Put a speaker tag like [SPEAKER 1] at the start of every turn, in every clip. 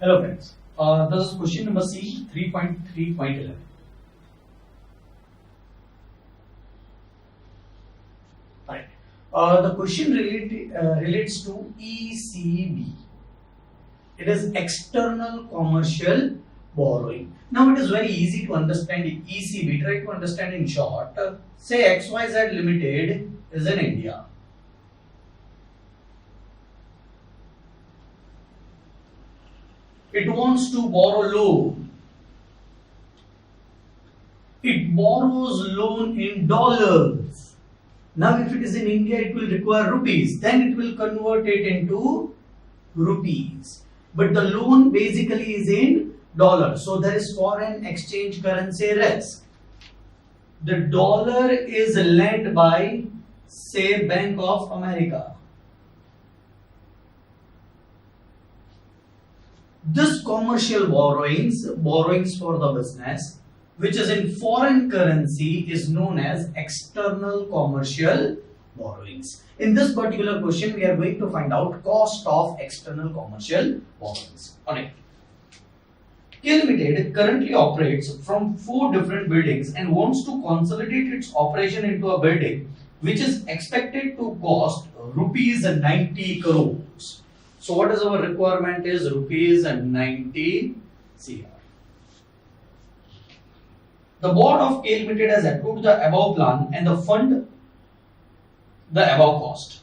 [SPEAKER 1] Hello friends, this is question number C 3.3.11. Right. The question relates to ECB. It is external commercial borrowing. Now it is very easy to understand ECB. Try to understand in short. Say XYZ Limited is in India. It wants to borrow loan. It borrows loan in dollars. Now if it is in India, it will require rupees. Then it will convert it into rupees. But the loan basically is in dollars. So there is foreign exchange currency risk. The dollar is lent by, say, Bank of America. This commercial borrowings for the business, which is in foreign currency, is known as external commercial borrowings. In this particular question, we are going to find out cost of external commercial borrowings. Alright. KL Limited currently operates from 4 different buildings and wants to consolidate its operation into a building which is expected to cost rupees 90 crores. So what is our requirement is rupees 90 crore. The board of KL Limited has approved the above plan and the fund the above cost.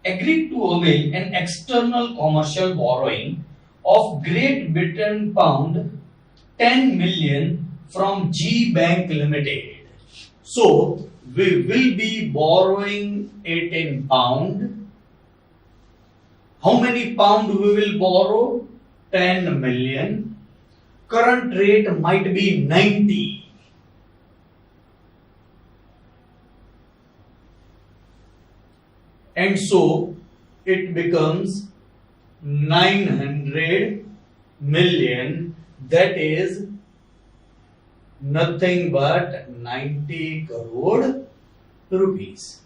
[SPEAKER 1] Agreed to avail an external commercial borrowing of Great Britain pound 10 million from G Bank Limited. So we will be borrowing it in pound. How many pound we will borrow? 10 million. Current rate might be 90. And so it becomes 900 million. That is nothing but 90 crore rupees.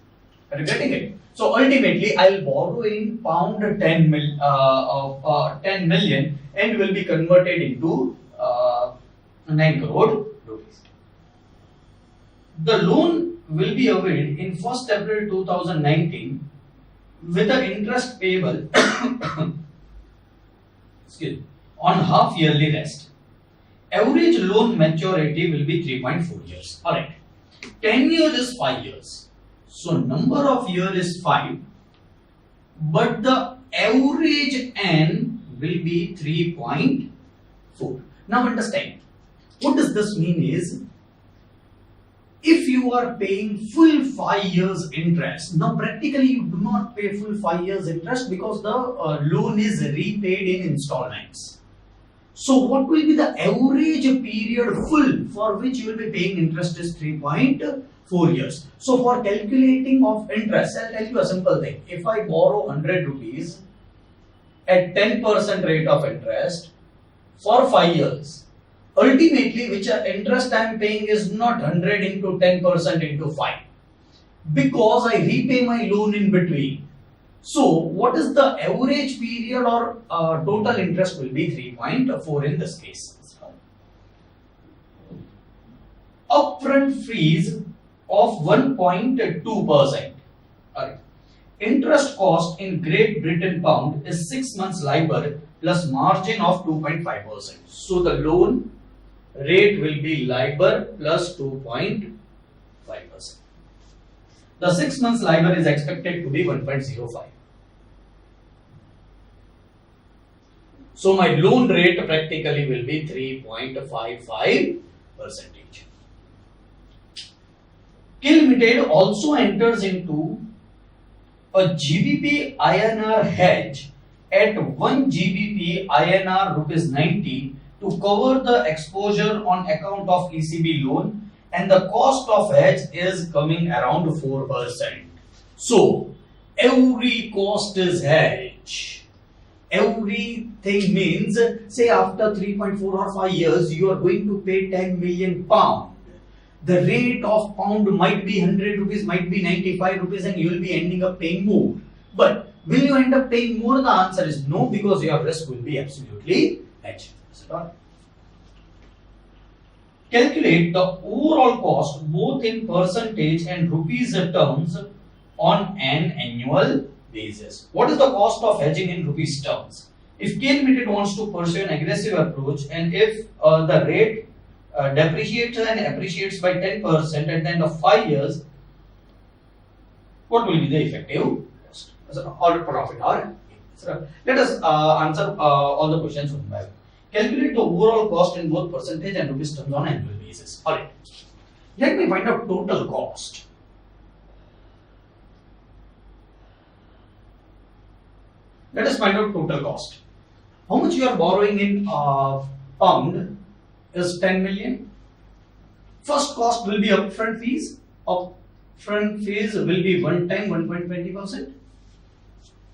[SPEAKER 1] Are you getting it? So ultimately, I'll borrow in pound 10 million and will be converted into 9 crore rupees. The loan will be availed in 1st April 2019 with the interest payable on half yearly rest. Average loan maturity will be 3.4 years. Alright. 10 years is 5 years. So number of year is 5, but the average N will be 3.4. Now understand, what does this mean is, if you are paying full 5 years interest, now practically you do not pay full 5 years interest because the loan is repaid in installments. So what will be the average period full for which you will be paying interest is 3.4 years. So for calculating of interest, I'll tell you a simple thing. If I borrow 100 rupees at 10% rate of interest for 5 years, ultimately which interest I am paying is not 100 into 10% into 5, because I repay my loan in between. So what is the average period or total interest will be 3.4 in this case. Upfront fees of 1.2%. Interest cost in Great Britain pound is 6 months LIBOR plus margin of 2.5%. So the loan rate will be LIBOR plus 2.5%. The 6 months LIBOR is expected to be 1.05. So my loan rate practically will be 3.55%. KL Limited also enters into a GBP INR hedge at 1 GBP INR rupees 90 to cover the exposure on account of ECB loan, and the cost of hedge is coming around 4%. So every cost is hedge. Everything means, say after 3.4 or 5 years, you are going to pay 10 million pound. The rate of pound might be 100 rupees, might be 95 rupees, and you will be ending up paying more. But Will you end up paying more? The answer is no, because your risk will be absolutely hedged. Calculate the overall cost both in percentage and rupees terms on an annual basis. What is the cost of hedging in rupees terms? If KL Limited wants to pursue an aggressive approach, and if the rate depreciates and appreciates by 10% at the end of 5 years, what will be the effective cost or profit or let us answer all the questions one by one. Calculate the overall cost in both percentage and rupees terms on annual basis. Alright, let me find out total cost. Let us find out total cost. How much you are borrowing in pound is 10 million. First cost will be upfront fees. Upfront fees will be one time 1.20%.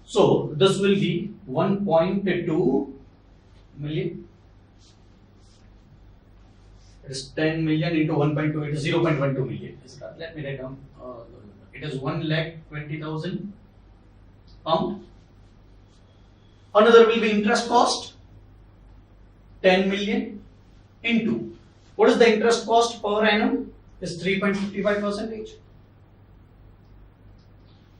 [SPEAKER 1] So this will be 1.2 million. It is 10 million into 1.2, it is 0.12 million. Let me write down. It is 1,20,000 pound. Another will be interest cost, 10 million into, what is the interest cost per annum? Is 3.55%.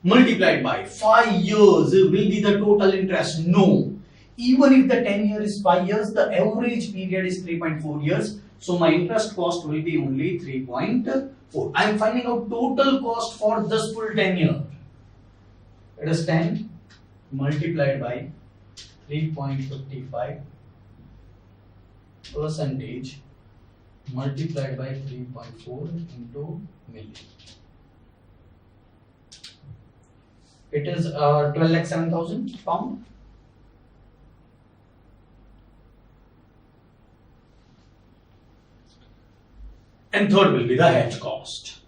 [SPEAKER 1] Multiplied by 5 years will be the total interest. No. Even if the 10 year is 5 years, the average period is 3.4 years. So my interest cost will be only 3.4. I am finding out total cost for this full 10 year. It is 10 multiplied by 3.55 percentage multiplied by 3.4 into million. It is 12,07,000 pound. And third will be the hedge cost.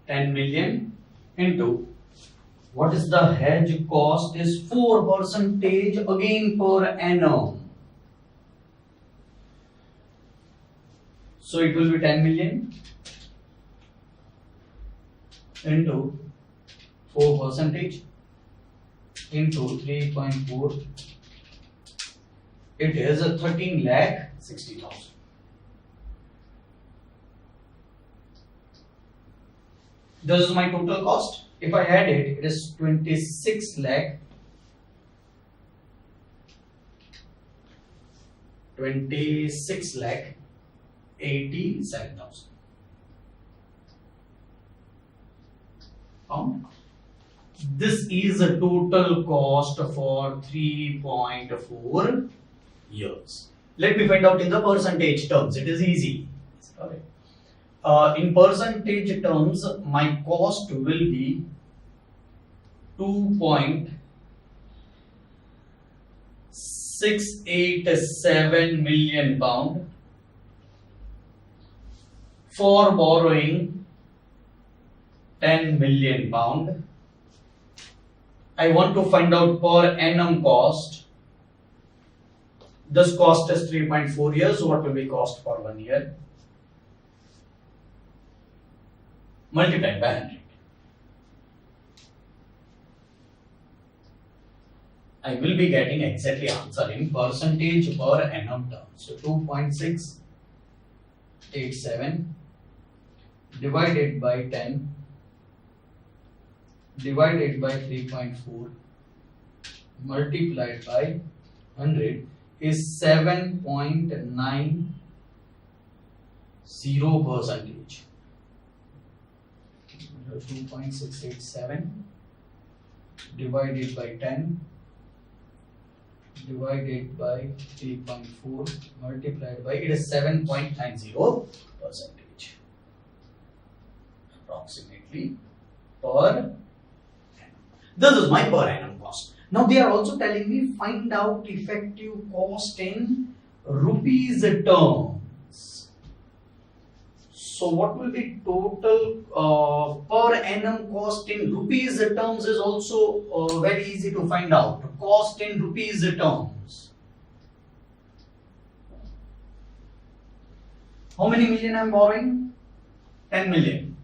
[SPEAKER 1] 10 million into, what is the hedge cost? Is 4% again per annum. So it will be 10 million into 4% into 3.4. It is a 13,60,000. This is my total cost. If I add it, it is 26 lakh 87,000 pound. This is a total cost for 3.4 years. Let me find out in the percentage terms. It is easy. In percentage terms, my cost will be 2.687 million pound for borrowing 10 million pound. I want to find out per annum cost. This cost is 3.4 years. What will be cost for 1 year? Multiplied by 100. I will be getting exactly answer in percentage per annum terms. So 2.687 divided by 10 divided by 3.4 multiplied by 100 is 7.90%. 2.687 divided by 10 divided by 3.4 multiplied by, it is 7.90% approximately per annum. This is my per annum cost. Now they are also telling me find out effective cost in rupees terms. So what will be total per annum cost in rupees terms is also very easy to find out. Cost in rupees terms. How many million I am borrowing? 10 million.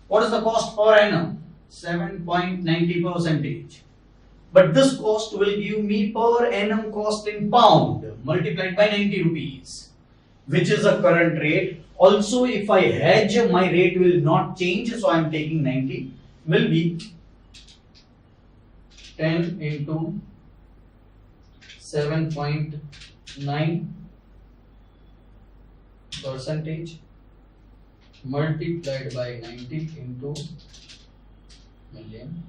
[SPEAKER 1] What is the cost per annum? 7.90%. But this cost will give me per annum cost in pound multiplied by 90 rupees, which is a current rate. Also, if I hedge, my rate will not change, so I am taking 90, will be 10 into 7.9 percentage multiplied by 90 into million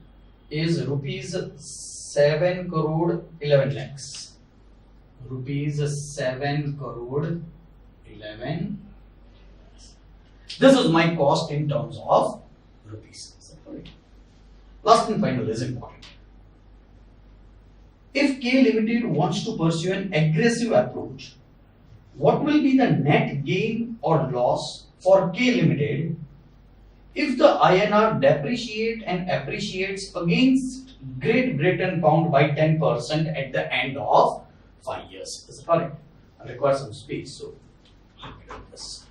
[SPEAKER 1] is rupees 7 crore 11 lakhs. Rupees 7 crore 11. This is my cost in terms of rupees. Last and final is important. If K Limited wants to pursue an aggressive approach, what will be the net gain or loss for K Limited if the INR depreciate and appreciates against Great Britain pound by 10% at the end of 5 years? Is it correct? I require some space, so let me do this.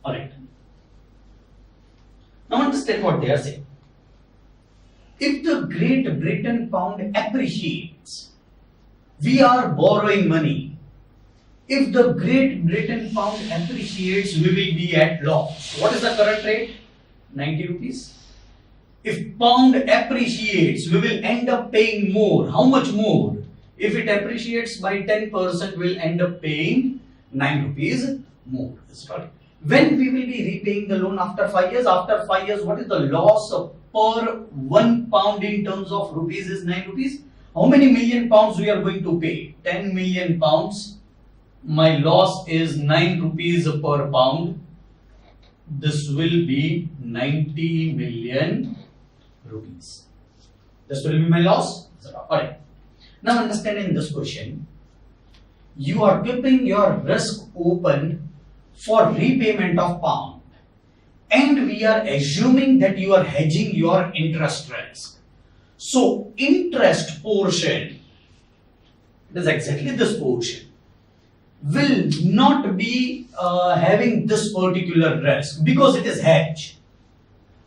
[SPEAKER 1] Alright. Now understand what they are saying. If the Great Britain pound appreciates, we are borrowing money. If the Great Britain pound appreciates, we will be at loss. What is the current rate? 90 rupees. If pound appreciates, we will end up paying more. How much more? If it appreciates by 10%, we will end up paying 9 rupees more. That's correct. When we will be repaying the loan after 5 years? After 5 years, what is the loss per 1 pound in terms of rupees is 9 rupees? How many million pounds we are going to pay? 10 million pounds. My loss is 9 rupees per pound. This will be 90 million rupees. This will be my loss. Alright. Now understand in this question, you are keeping your risk open for repayment of pound, and we are assuming that you are hedging your interest risk. So interest portion, it is exactly this portion, will not be having this particular risk because it is hedged.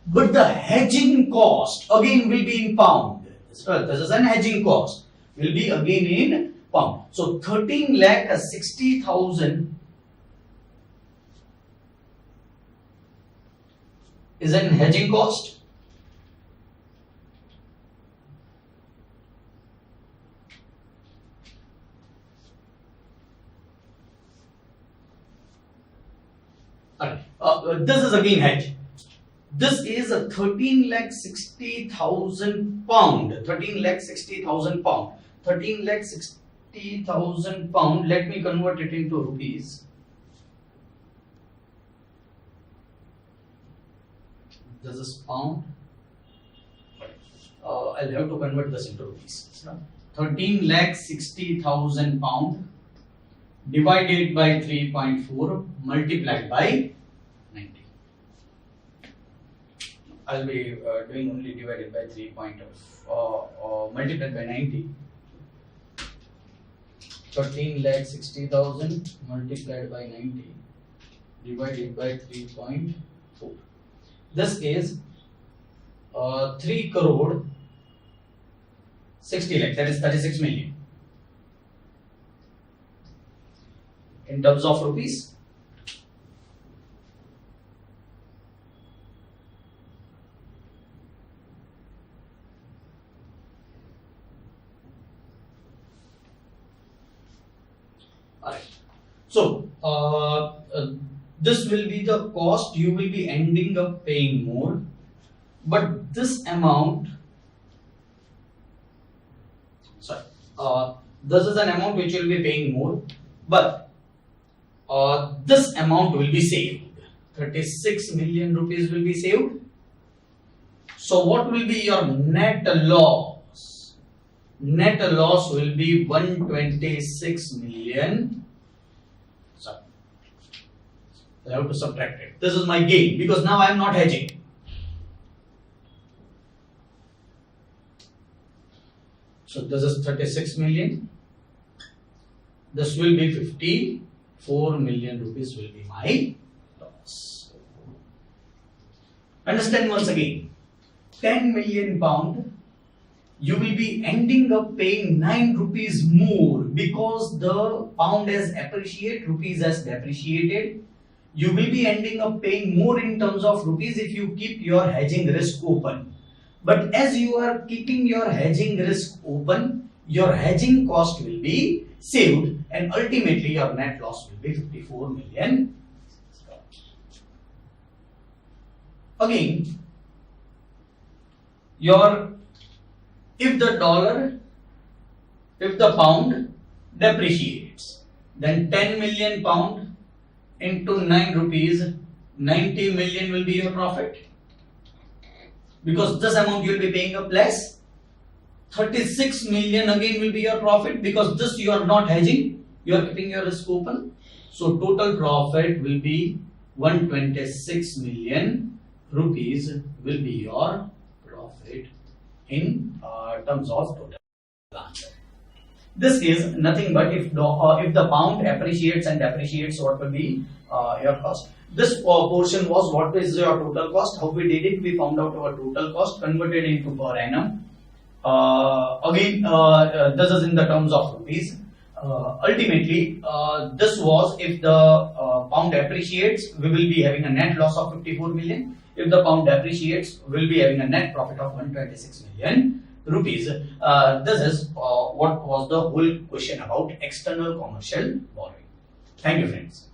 [SPEAKER 1] But the hedging cost again will be in pound. So this is an hedging cost, will be again in pound. So 13,60,000 is an hedging cost. This is again hedge. This is a 13,60,000 pound. 13,60,000 pound. 13,60,000 pound. Let me convert it into rupees. This is pound. I'll have to convert this into rupees. 13,60,000 pound divided by 3.4 multiplied by 90. I'll be doing only divided by 3 multiplied by 90. 13,60,000 multiplied by 90 divided by 3.4. This is 3 crore 60 lakhs, that is 36 million. In terms of rupees, alright. So this will be the cost. You will be ending up paying more, but this amount, this is an amount which you will be paying more, but this amount will be saved. 36 million rupees will be saved. So what will be your net loss? Net loss will be 126 million. Sorry, I have to subtract it. This is my gain because now I am not hedging. So this is 36 million. This will be 50 4 million rupees will be my loss. Understand once again, 10 million pound, you will be ending up paying 9 rupees more because the pound has appreciated, rupees has depreciated. You will be ending up paying more in terms of rupees if you keep your hedging risk open. But as you are keeping your hedging risk open, your hedging cost will be saved and ultimately your net loss will be 54 million. Again, if the pound depreciates, then 10 million pound into 9 rupees, 90 million will be your profit. Because this amount you will be paying up less. 36 million again will be your profit because this you are not hedging, you are keeping your risk open. So total profit will be 126 million rupees will be your profit in terms of total answer. This is nothing but if the pound appreciates and depreciates, what will be your cost. This portion was what is your total cost. How we did it? We found out our total cost, converted into per annum. Again, this is in the terms of rupees. Ultimately, this was if the pound appreciates, we will be having a net loss of 54 million. If the pound depreciates, we will be having a net profit of 126 million rupees. This is what was the whole question about external commercial borrowing. Thank you, friends.